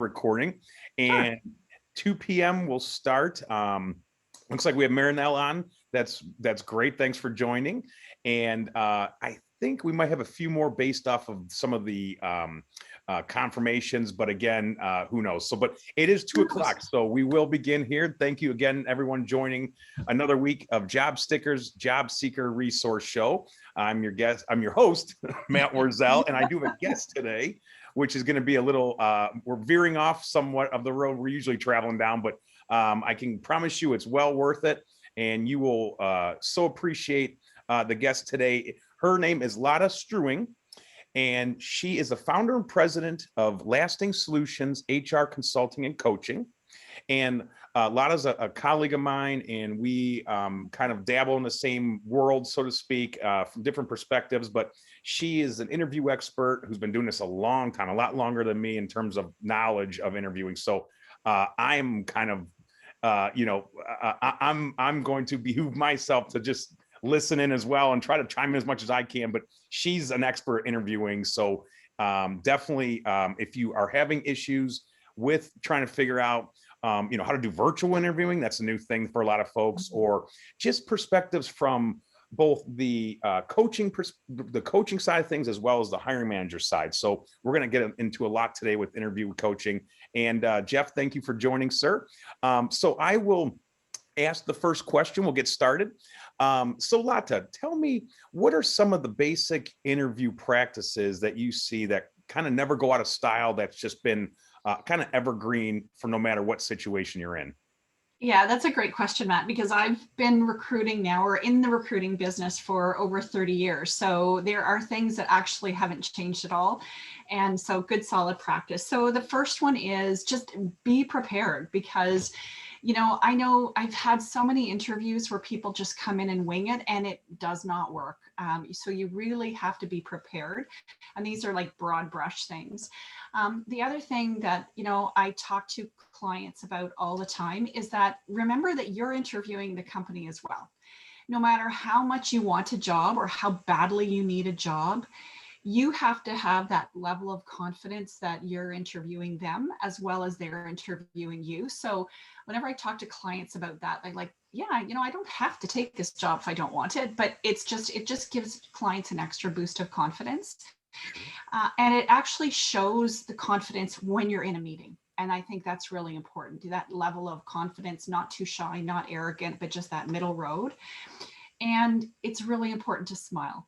recording, Sure. and 2 p.m. will start. Looks like we have Marinelle on. That's great. Thanks for joining. And I think we might have a few more based off of some of the confirmations, but again, who knows? So, but it is 2 o'clock, so we will begin here. Thank you again, everyone, joining another week of Jobstickers Jobseekers Resource Show. I'm your host, Matt 𝗲𝗀𝗀, and I do have a guest today, which is going to be a little, we're veering off somewhat of the road we're usually traveling down, but I can promise you it's well worth it, and you will so appreciate the guest today. Her name is Lotte Struwing, and she is the founder and president of Lasting Solutions HR Consulting and Coaching. And Lotte's a colleague of mine, and we kind of dabble in the same world, so to speak, from different perspectives. But she is an interview expert who's been doing this a long time, a lot longer than me in terms of knowledge of interviewing. So I'm kind of, I'm going to behoove myself to just listen in as well and try to chime in as much as I can. But she's an expert interviewing. So definitely, if you are having issues with trying to figure out, how to do virtual interviewing, that's a new thing for a lot of folks, or just perspectives from both the coaching side of things as well as the hiring manager side. So we're going to get into a lot today with interview coaching. And Jeff, thank you for joining, sir. So I will ask the first question. We'll get started. So Lotte, tell me, what are some of the basic interview practices that you see that kind of never go out of style, that's just been kind of evergreen for no matter what situation you're in? Yeah, that's a great question, Matt, because I've been recruiting now, or in the recruiting business, for over 30 years. So there are things that actually haven't changed at all. And so good, solid practice. So the first one is just be prepared, because I know I've had so many interviews where people just come in and wing it, and it does not work. So you really have to be prepared. And these are like broad brush things. The other thing that, I talk to clients about all the time is that remember that you're interviewing the company as well. No matter how much you want a job or how badly you need a job, you have to have that level of confidence that you're interviewing them as well as they're interviewing you. So whenever I talk to clients about that, they're like, yeah, I don't have to take this job if I don't want it, but it just gives clients an extra boost of confidence. And it actually shows the confidence when you're in a meeting. And I think that's really important, that level of confidence, not too shy, not arrogant, but just that middle road. And it's really important to smile.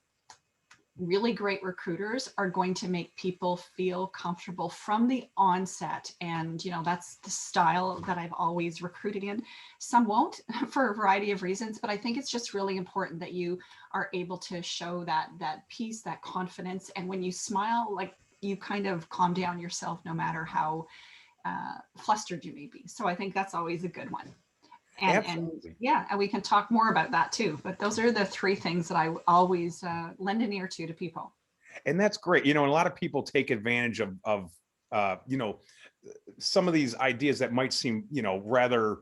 Really great recruiters are going to make people feel comfortable from the onset. And, that's the style that I've always recruited in. Some won't for a variety of reasons, but I think it's just really important that you are able to show that peace, that confidence. And when you smile, like, you kind of calm down yourself, no matter how flustered you may be. So I think that's always a good one. And yeah, and we can talk more about that too. But those are the 3 things that I always lend an ear to people. And that's great. And a lot of people take advantage of some of these ideas that might seem, rather,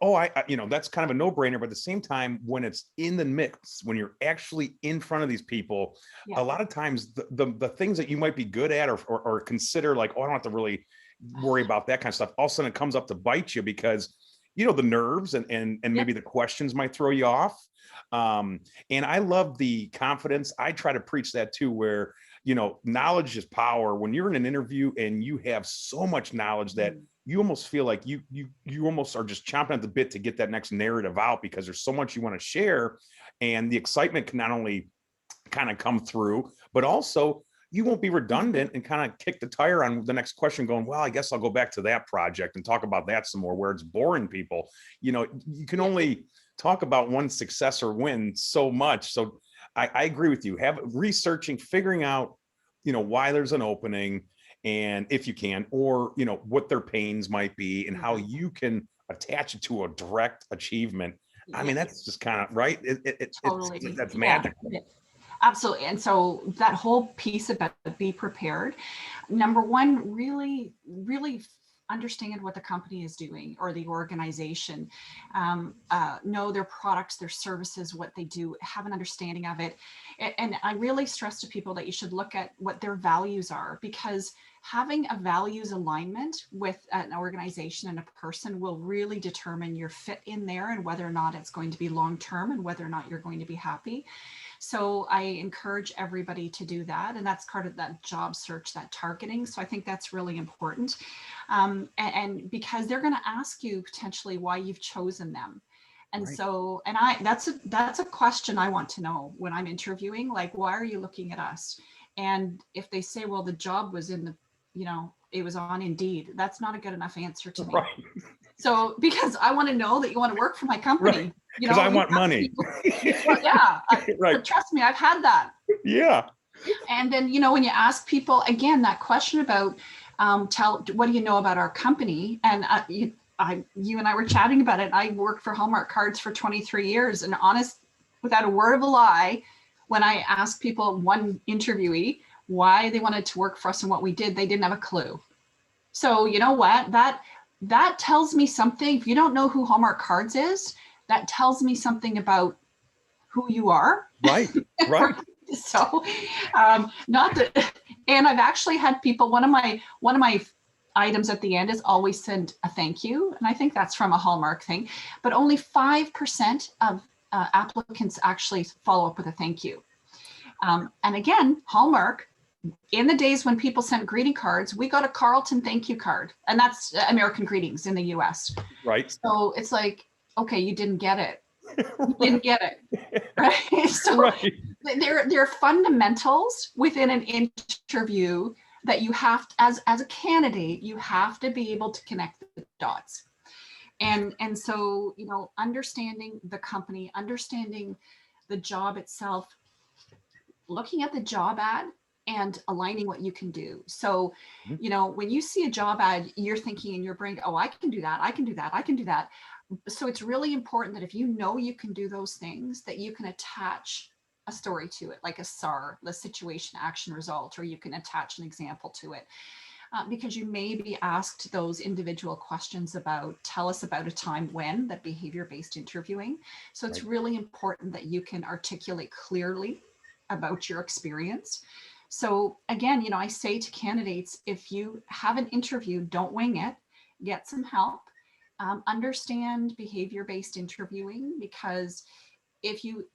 that's kind of a no-brainer. But at the same time, when it's in the mix, when you're actually in front of these people, yeah, a lot of times the things that you might be good at or consider like, I don't have to really worry about that kind of stuff. All of a sudden it comes up to bite you because the nerves and maybe the questions might throw you off. And I love the confidence. I try to preach that too, where, knowledge is power. When you're in an interview and you have so much knowledge that you almost feel like you almost are just chomping at the bit to get that next narrative out, because there's so much you want to share. And the excitement can not only kind of come through, but also you won't be redundant and kind of kick the tire on the next question going, well, I guess I'll go back to that project and talk about that some more, where it's boring people. You can only talk about one success or win so much. So I agree with you. Have researching, figuring out, why there's an opening, and if you can, or, what their pains might be and how you can attach it to a direct achievement. I mean, that's just kind of right. Totally. That's magic. Yeah. Absolutely. And so that whole piece about be prepared, number one, really, really understand what the company is doing or the organization, know their products, their services, what they do, have an understanding of it. And I really stress to people that you should look at what their values are, because having a values alignment with an organization and a person will really determine your fit in there and whether or not it's going to be long-term and whether or not you're going to be happy. So I encourage everybody to do that. And that's part of that job search, that targeting. So I think that's really important. And because they're going to ask you potentially why you've chosen them. And Right. so, and that's a question I want to know when I'm interviewing, like, why are you looking at us? And if they say, well, the job was in the, it was on Indeed, that's not a good enough answer to me. Right. So, because I want to know that you want to work for my company. Right. Because I want money. Well, yeah. Right. But trust me, I've had that. Yeah. And then, when you ask people, again, that question about, what do you know about our company? And you and I were chatting about it. I worked for Hallmark Cards for 23 years, and honest, without a word of a lie, when I asked people, one interviewee, why they wanted to work for us and what we did, they didn't have a clue. So you know what, that tells me something. If you don't know who Hallmark Cards is, that tells me something about who you are. Right. Right. So, not that, and I've actually had people, one of my items at the end is always send a thank you. And I think that's from a Hallmark thing, but only 5% of applicants actually follow up with a thank you. And again, Hallmark, in the days when people sent greeting cards, we got a Carlton thank you card, and that's American Greetings in the US. Right. So it's like, okay, you didn't get it. You didn't get it. Right. So right. there are fundamentals within an interview that you have to, as a candidate, you have to be able to connect the dots. And so, understanding the company, understanding the job itself, looking at the job ad and aligning what you can do. So, when you see a job ad, you're thinking in your brain, oh, I can do that. I can do that. I can do that. So it's really important that if you know you can do those things, that you can attach a story to it, like a SAR, the situation, action, result, or you can attach an example to it. Because you may be asked those individual questions about, tell us about a time when, that behavior-based interviewing. So it's really important that you can articulate clearly about your experience. So again, I say to candidates, if you have an interview, don't wing it, get some help, understand behavior-based interviewing, because if you,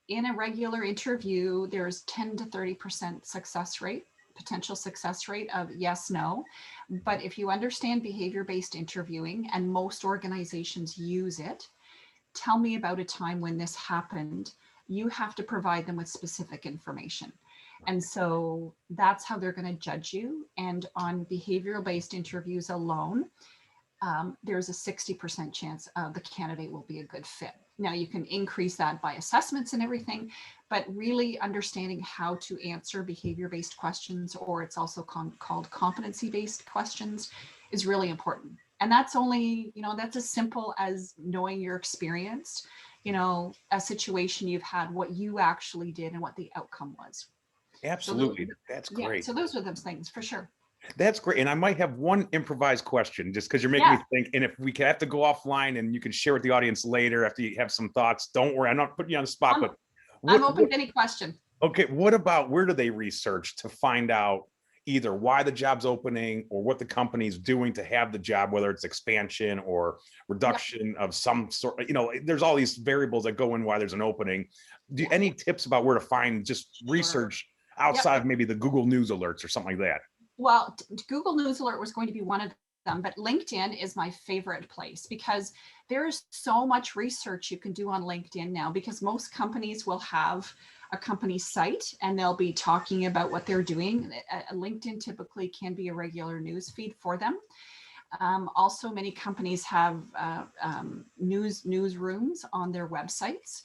in a regular interview, there's 10 to 30% success rate, potential success rate of yes, no. But if you understand behavior-based interviewing, and most organizations use it, tell me about a time when this happened, you have to provide them with specific information. And so that's how they're going to judge you. And on behavioral-based interviews alone, there's a 60% chance the candidate will be a good fit. Now you can increase that by assessments and everything, but really understanding how to answer behavior-based questions, or it's also called competency-based questions, is really important. And that's only, that's as simple as knowing your experience, a situation you've had, what you actually did and what the outcome was. Absolutely. So That's great. Yeah, so those are those things for sure. That's great. And I might have one improvised question, just because you're making me think. And if we can have to go offline and you can share with the audience later after you have some thoughts, don't worry. I'm not putting you on the spot, but I'm open to any question. Okay. What about, where do they research to find out either why the job's opening or what the company's doing to have the job, whether it's expansion or reduction of some sort? There's all these variables that go in why there's an opening. Any tips about where to find just research outside of maybe the Google News alerts or something like that? Well, Google News Alert was going to be one of them, but LinkedIn is my favorite place, because there is so much research you can do on LinkedIn now, because most companies will have a company site and they'll be talking about what they're doing. LinkedIn typically can be a regular news feed for them. Also, many companies have newsrooms on their websites.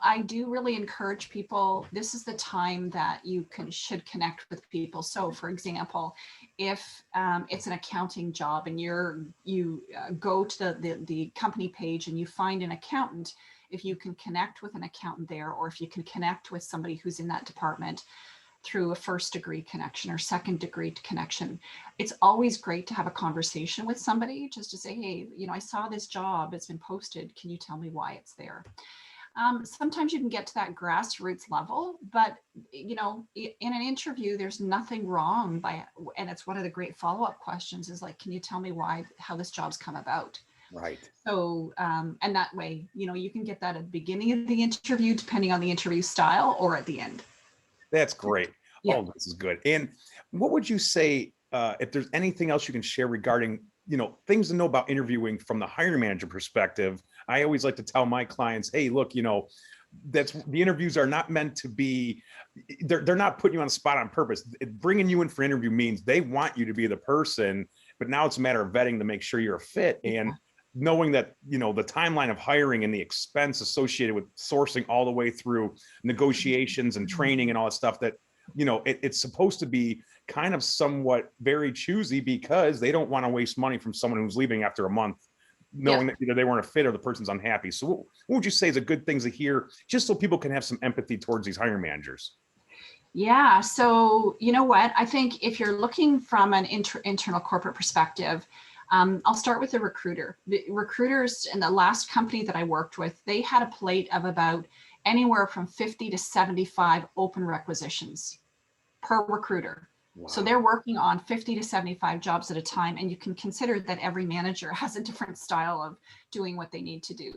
I do really encourage people, this is the time that you should connect with people. So for example, if it's an accounting job and you go to the company page and you find an accountant, if you can connect with an accountant there, or if you can connect with somebody who's in that department, through a first degree connection or second degree connection. It's always great to have a conversation with somebody just to say, hey, you know, I saw this job, it's been posted. Can you tell me why it's there? Sometimes you can get to that grassroots level, but you know, in an interview, there's nothing wrong and it's one of the great follow-up questions is like, can you tell me how this job's come about? Right. So, and that way, you know, you can get that at the beginning of the interview, depending on the interview style, or at the end. That's great. Yeah. Oh, this is good. And what would you say, if there's anything else you can share regarding, you know, things to know about interviewing from the hiring manager perspective? I always like to tell my clients, hey, look, you know, the interviews are not meant to be, they're not putting you on the spot on purpose. Bringing you in for interview means they want you to be the person, but now it's a matter of vetting to make sure you're a fit. And knowing that, you know, the timeline of hiring and the expense associated with sourcing all the way through negotiations and training and all that stuff, that, you know, it's supposed to be kind of somewhat very choosy because they don't want to waste money from someone who's leaving after a month, knowing that either they weren't a fit or the person's unhappy. So what would you say is a good thing to hear, just so people can have some empathy towards these hiring managers? Yeah, so you know what, I think if you're looking from an internal corporate perspective, I'll start with the recruiter. The recruiters in the last company that I worked with, they had a plate of about anywhere from 50 to 75 open requisitions per recruiter. Wow. So they're working on 50 to 75 jobs at a time. And you can consider that every manager has a different style of doing what they need to do.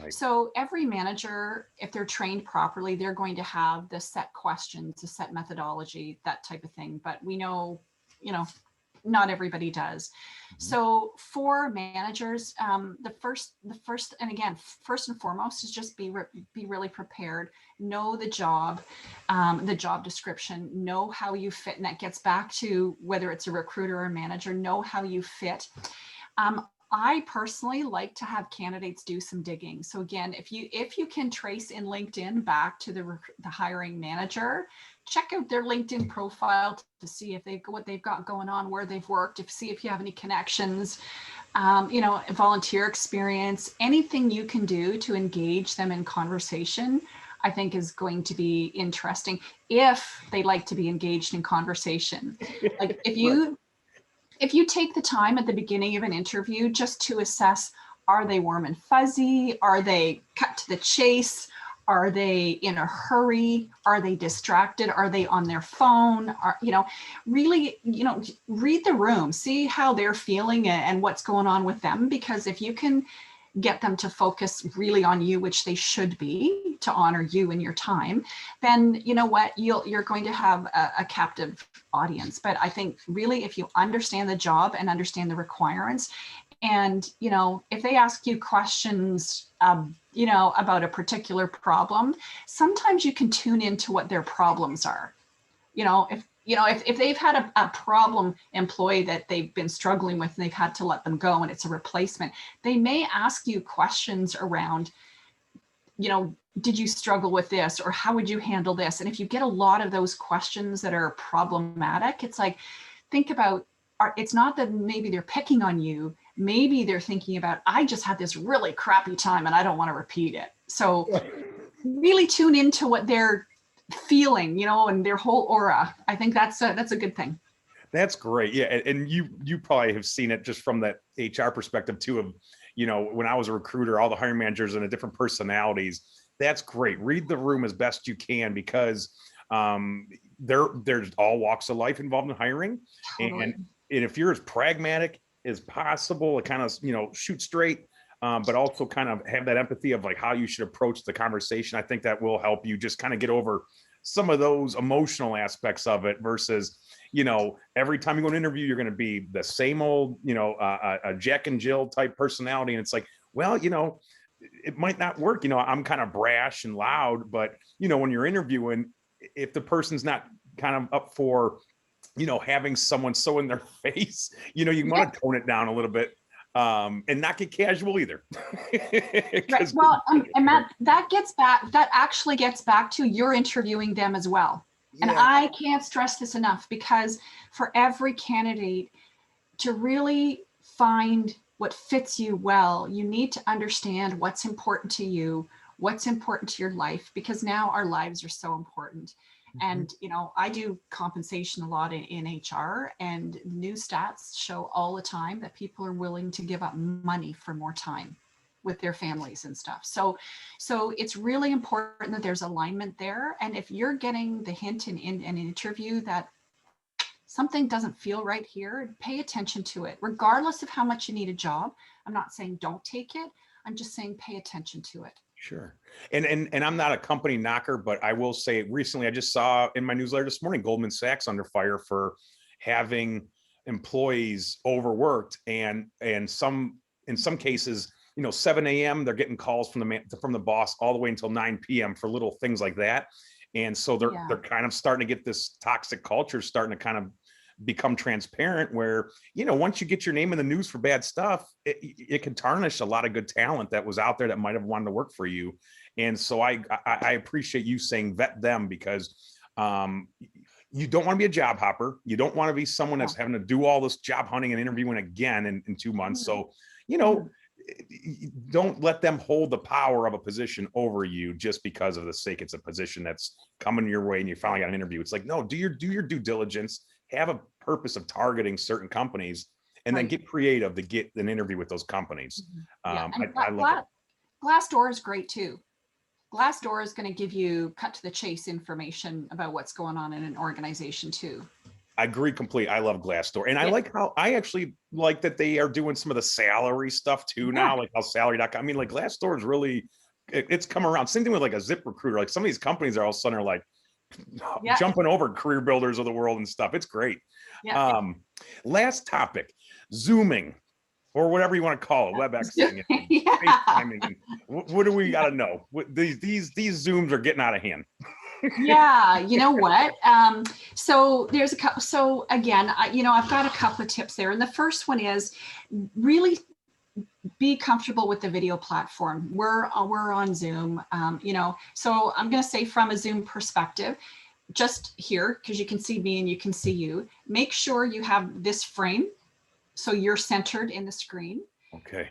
Right. So every manager, if they're trained properly, they're going to have the set questions, the set methodology, that type of thing. But we know, you know, not everybody does. So for managers, the first and foremost is just be really prepared, know the job description, know how you fit. And that gets back to whether it's a recruiter or a manager, know how you fit. I personally like to have candidates do some digging. So again, if you can trace in LinkedIn back to the hiring manager, check out their LinkedIn profile to see if what they've got going on, where they've worked, see if you have any connections, you know, volunteer experience, anything you can do to engage them in conversation, I think is going to be interesting if they like to be engaged in conversation. Like if you take the time at the beginning of an interview just to assess, are they warm and fuzzy? Are they cut to the chase? Are they in a hurry? Are they distracted? Are they on their phone? Really, read the room, see how they're feeling and what's going on with them. Because if you can get them to focus really on you, which they should be, to honor you and your time, then you know what, you're going to have a captive audience. But I think really, if you understand the job and understand the requirements, and if they ask you questions about a particular problem, sometimes you can tune into what their problems are. If they've had a problem employee that they've been struggling with and they've had to let them go and it's a replacement, they may ask you questions around, did you struggle with this, or how would you handle this? And if you get a lot of those questions that are problematic, it's like, think about, it's not that maybe they're picking on you, maybe they're thinking about, I just had this really crappy time and I don't want to repeat it. So really tune into what they're feeling, and their whole aura. I think that's a good thing. That's great. Yeah. And you probably have seen it just from that HR perspective too, of, when I was a recruiter, all the hiring managers and the different personalities. That's great. Read the room as best you can, because there's all walks of life involved in hiring. Totally. And if you're as pragmatic as possible, to kind of, shoot straight, but also kind of have that empathy of like how you should approach the conversation, I think that will help you just kind of get over some of those emotional aspects of it versus, every time you go to an interview, you're going to be the same old, a Jack and Jill type personality. And it's like, well, it might not work. I'm kind of brash and loud, but when you're interviewing, if the person's not kind of up for, having someone so in their face, you want to tone it down a little bit, and not get casual either. Right. Well, and Matt, that actually gets back to you're interviewing them as well. Yeah. And I can't stress this enough, because for every candidate to really find what fits you well, you need to understand what's important to you, what's important to your life, because now our lives are so important. And, you know, I do compensation a lot in HR, and new stats show all the time that people are willing to give up money for more time with their families and stuff. So it's really important that there's alignment there. And if you're getting the hint in an interview that something doesn't feel right here, pay attention to it, regardless of how much you need a job. I'm not saying don't take it. I'm just saying pay attention to it. Sure. And I'm not a company knocker, but I will say recently, I just saw in my newsletter this morning, Goldman Sachs under fire for having employees overworked, and in some cases, you know, 7 a.m. they're getting calls from the boss all the way until 9 p.m. for little things like that. And so they're kind of starting to get this toxic culture starting to kind of become transparent, where, you know, once you get your name in the news for bad stuff, it can tarnish a lot of good talent that was out there that might have wanted to work for you. And so I appreciate you saying vet them, because you don't want to be a job hopper. You don't want to be someone that's having to do all this job hunting and interviewing again in 2 months. So, you know, don't let them hold the power of a position over you just because of the sake it's a position that's coming your way and you finally got an interview. It's like, no, do your due diligence, have a purpose of targeting certain companies, and then get creative to get an interview with those companies. I love it. Glassdoor is great too. Glassdoor is going to give you cut to the chase information about what's going on in an organization too. I agree completely. I love Glassdoor. And I like how, I actually like that they are doing some of the salary stuff too now, like how salary.com. I mean, like Glassdoor is really, it's come around. Same thing with like a ZipRecruiter. Like some of these companies are all of a sudden are like jumping over career builders of the world and stuff. It's great. Last topic, Zooming, or whatever you want to call it, WebExing, FaceTiming. What do we got to know? These Zooms are getting out of hand. Yeah, you know what? So there's a couple. So again, I've got a couple of tips there. And the first one is really be comfortable with the video platform. We're on Zoom, so I'm going to say from a Zoom perspective, just here, because you can see me and you can see you, make sure you have this frame so you're centered in the screen. Okay.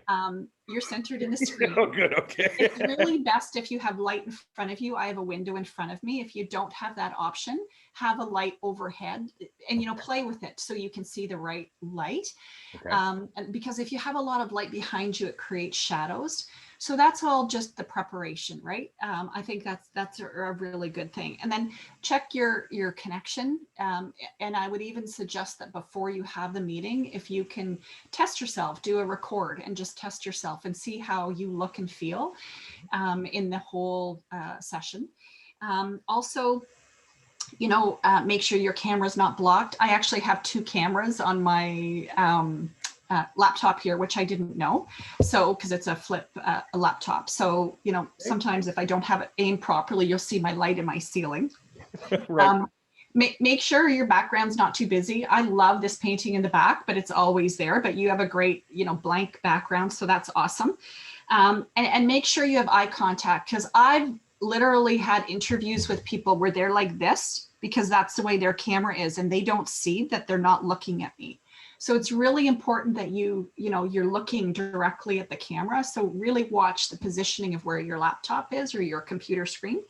You're centered in the screen. Oh, good. Okay. It's really best if you have light in front of you. I have a window in front of me. If you don't have that option, have a light overhead and, play with it so you can see the right light. Okay. And because if you have a lot of light behind you, it creates shadows. So that's all just the preparation, right? I think that's a really good thing. And then check your connection. And I would even suggest that before you have the meeting, if you can test yourself, do a record and just test yourself and see how you look and feel in the whole session. Also, make sure your camera's not blocked. I actually have 2 cameras on my laptop here, which I didn't know. So, because it's a flip laptop. So, sometimes if I don't have it aimed properly, you'll see my light in my ceiling. Right. Make sure your background's not too busy. I love this painting in the back, but it's always there, but you have a great, blank background. So that's awesome. And make sure you have eye contact, because I've literally had interviews with people where they're like this because that's the way their camera is and they don't see that they're not looking at me. So it's really important that you're looking directly at the camera. So really watch the positioning of where your laptop is or your computer screen.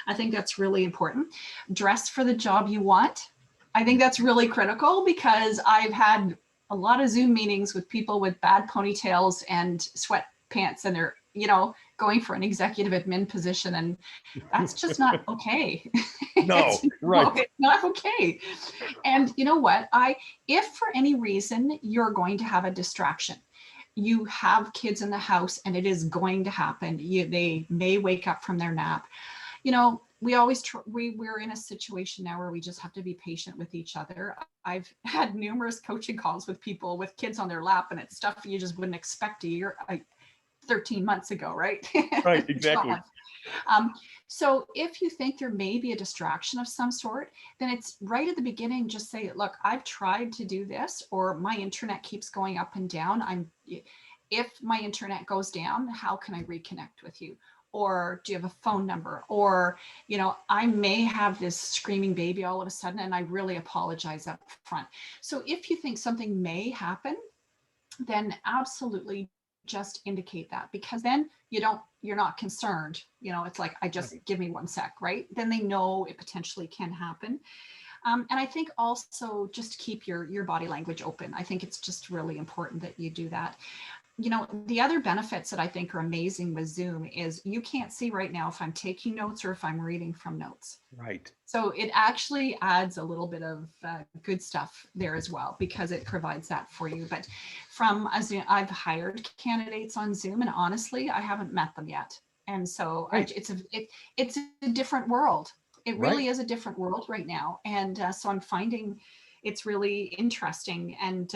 I think that's really important. Dress for the job you want. I think that's really critical because I've had a lot of Zoom meetings with people with bad ponytails and sweatpants, and they're, going for an executive admin position, and that's just not okay. No, right. It's not okay. And you know what? If for any reason you're going to have a distraction, you have kids in the house and it is going to happen. They may wake up from their nap. We're in a situation now where we just have to be patient with each other. I've had numerous coaching calls with people with kids on their lap, and it's stuff you just wouldn't expect 13 months ago, right? Right, exactly. So if you think there may be a distraction of some sort, then it's right at the beginning, just say, look, I've tried to do this, or my internet keeps going up and down. If my internet goes down, how can I reconnect with you? Or do you have a phone number? Or, I may have this screaming baby all of a sudden, and I really apologize up front. So if you think something may happen, then absolutely just indicate that, because then you're not concerned. You know, it's like, I just give me 1 sec, right? Then they know it potentially can happen. And I think also just keep your body language open. I think it's just really important that you do that. You know, the other benefits that I think are amazing with Zoom is you can't see right now if I'm taking notes or if I'm reading from notes. Right. So it actually adds a little bit of good stuff there as well, because it provides that for you. But from Zoom, I've hired candidates on Zoom, and honestly, I haven't met them yet. And so it's a different world. It really is a different world right now. And so I'm finding it's really interesting. And,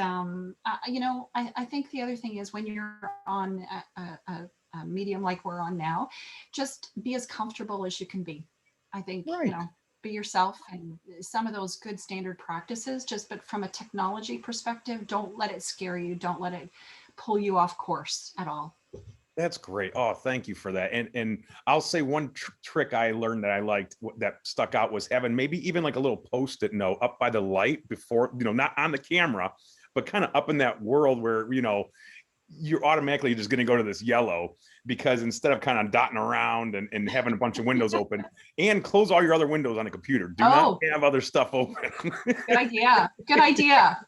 you know, I think the other thing is when you're on a medium like we're on now, just be as comfortable as you can be. I think, you know, be yourself, and some of those good standard practices, but from a technology perspective, don't let it scare you. Don't let it pull you off course at all. That's great. Oh, thank you for that. And I'll say one trick I learned that I liked, that stuck out, was having maybe even like a little Post-it note up by the light before, you know, not on the camera, but kind of up in that world where, you know, you're automatically just going to go to this yellow, because instead of kind of dotting around and having a bunch of windows open, and close all your other windows on a computer. Do not have other stuff open. Good idea. Good idea.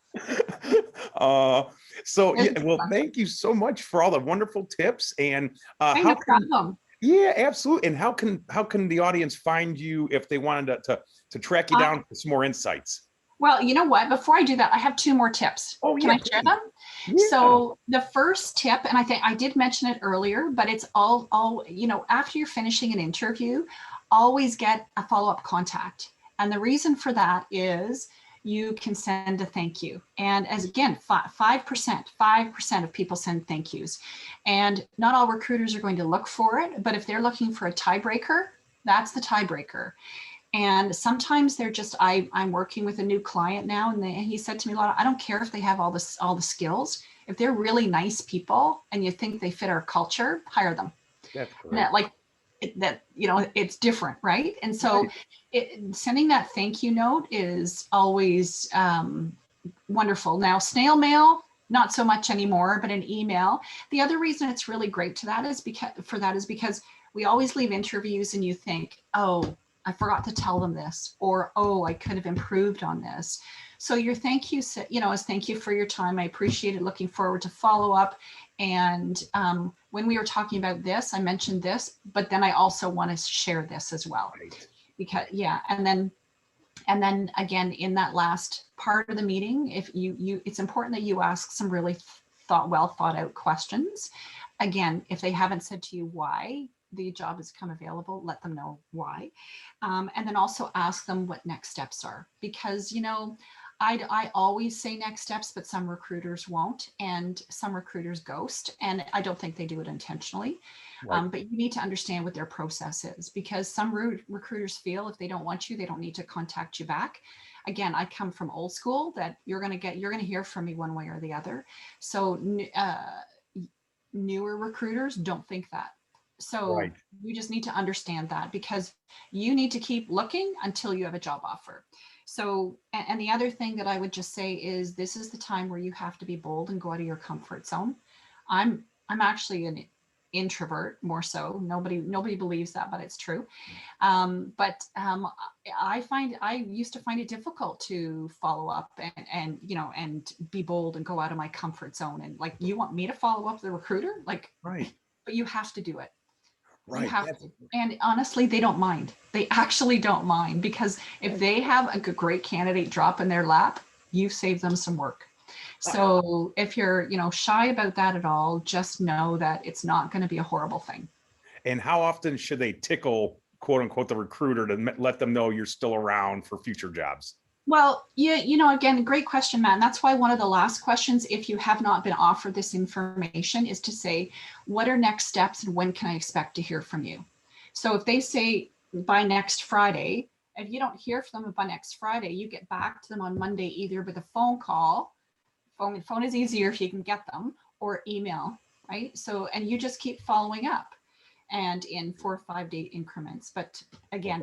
So yeah, well, thank you so much for all the wonderful tips. And no problem. Yeah, absolutely. And how can the audience find you if they wanted to track you down for some more insights? Well, you know what? Before I do that, I have 2 more tips. Oh, yeah, can I share them? Yeah. So the first tip, and I think I did mention it earlier, but it's all, you know, after you're finishing an interview, always get a follow-up contact. And the reason for that is you can send a thank you. And as again, 5% of people send thank yous. And not all recruiters are going to look for it, but if they're looking for a tiebreaker, that's the tiebreaker. And sometimes they're just, I'm working with a new client now, and he said to me, Lotte, I don't care if they have all the skills. If they're really nice people and you think they fit our culture, hire them. That's great. That, you know, it's different, right? And so sending that thank you note is always wonderful. Now, snail mail, not so much anymore, but an email. The other reason it's really great is because we always leave interviews and you think, oh, I forgot to tell them this, or, oh, I could have improved on this. So your thank you, you know, is thank you for your time. I appreciate it. Looking forward to follow up. And when we were talking about this, I mentioned this, but then I also want to share this as well. Because, yeah. And then again, in that last part of the meeting, if it's important that you ask some really well thought out questions. Again, if they haven't said to you why the job has come available, let them know why. And then also ask them what next steps are, because, you know, I always say next steps, but some recruiters won't, and some recruiters ghost, and I don't think they do it intentionally. But you need to understand what their process is, because some recruiters feel if they don't want you, they don't need to contact you back. Again, I come from old school, that you're going to hear from me one way or the other. So newer recruiters don't think that. So you just need to understand that, because you need to keep looking until you have a job offer. So, and the other thing that I would just say is, this is the time where you have to be bold and go out of your comfort zone. I'm actually an introvert, more so. Nobody believes that, but it's true. I used to find it difficult to follow up and you know, and be bold and go out of my comfort zone. And like, you want me to follow up the recruiter? Like, but you have to do it. You have to. And honestly, they don't mind. They actually don't mind, because if they have a great candidate drop in their lap, you've saved them some work. So if you're, you know, shy about that at all, just know that it's not going to be a horrible thing. And how often should they tickle, quote unquote, the recruiter to let them know you're still around for future jobs? Well, you know, again, great question, Matt. And that's why one of the last questions, if you have not been offered this information, is to say, what are next steps and when can I expect to hear from you? So if they say by next Friday, if you don't hear from them by next Friday, you get back to them on Monday, either with a phone call. Phone is easier if you can get them, or email, right? So, and you just keep following up, and in 4 or 5 day increments. But again,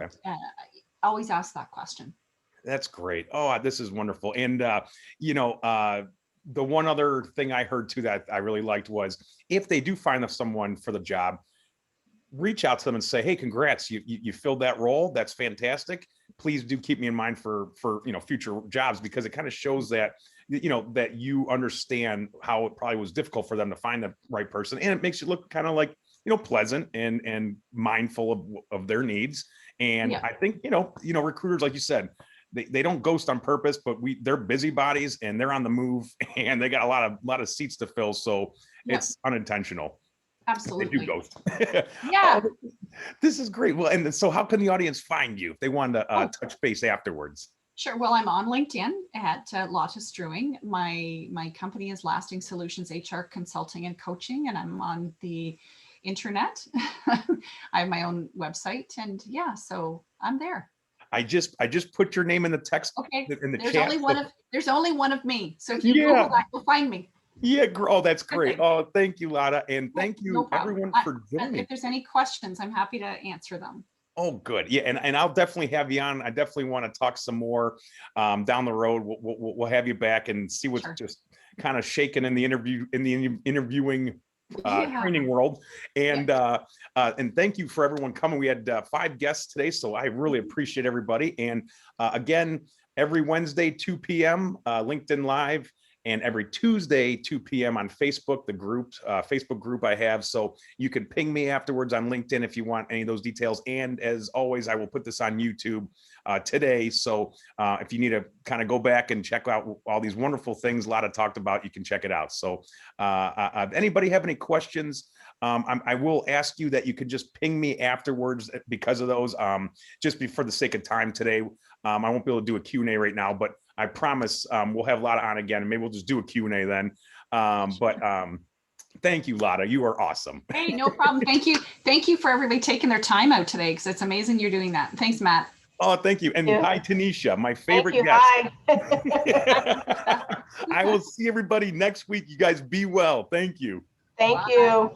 always ask that question. That's great. Oh, this is wonderful. And, you know, the one other thing I heard too that I really liked was if they do find someone for the job, reach out to them and say, hey, congrats, you filled that role. That's fantastic. Please do keep me in mind for future jobs, because it kind of shows that that you understand how it probably was difficult for them to find the right person, and it makes you look kind of like pleasant and mindful of their needs. And I think recruiters, like you said, they don't ghost on purpose, but they're busybodies and they're on the move and they got a lot of seats to fill, so it's unintentional. Absolutely. They do ghost. Yeah. Oh, this is great. Well, and so how can the audience find you if they want to touch base afterwards? Sure. Well, I'm on LinkedIn at Lotte Struwing. My company is Lasting Solutions HR Consulting and Coaching, and I'm on the internet. I have my own website, and so I'm there. I just put your name in the text. Okay. In the there's chat. There's only one of me. So if you Google that, you'll find me. Yeah. Oh, that's great. Okay. Oh, thank you, Lotte. And thank you everyone for joining. If there's any questions, I'm happy to answer them. Oh, good. Yeah. And I'll definitely have you on. I definitely want to talk some more down the road. We'll have you back and see what's just kind of shaking in the interviewing training world. And and thank you for everyone coming. We had 5 guests today, so I really appreciate everybody. And again, every Wednesday 2 p.m. LinkedIn Live, and every Tuesday 2 p.m. on Facebook, the group Facebook group I have. So you can ping me afterwards on LinkedIn if you want any of those details. And as always, I will put this on YouTube today. So if you need to kind of go back and check out all these wonderful things Lotte talked about, you can check it out. So anybody have any questions? I will ask you that you could just ping me afterwards because of those, just for the sake of time today. I won't be able to do a Q&A right now, but I promise we'll have Lotte on again, and maybe we'll just do a Q&A then. Thank you, Lotte. You are awesome. Hey, no problem. Thank you. Thank you for everybody taking their time out today, because it's amazing you're doing that. Thanks, Matt. Oh, thank you. And hi, 𝗬𝗎𝗃, my favorite guest. Hi. I will see everybody next week. You guys be well. Thank you. Thank you.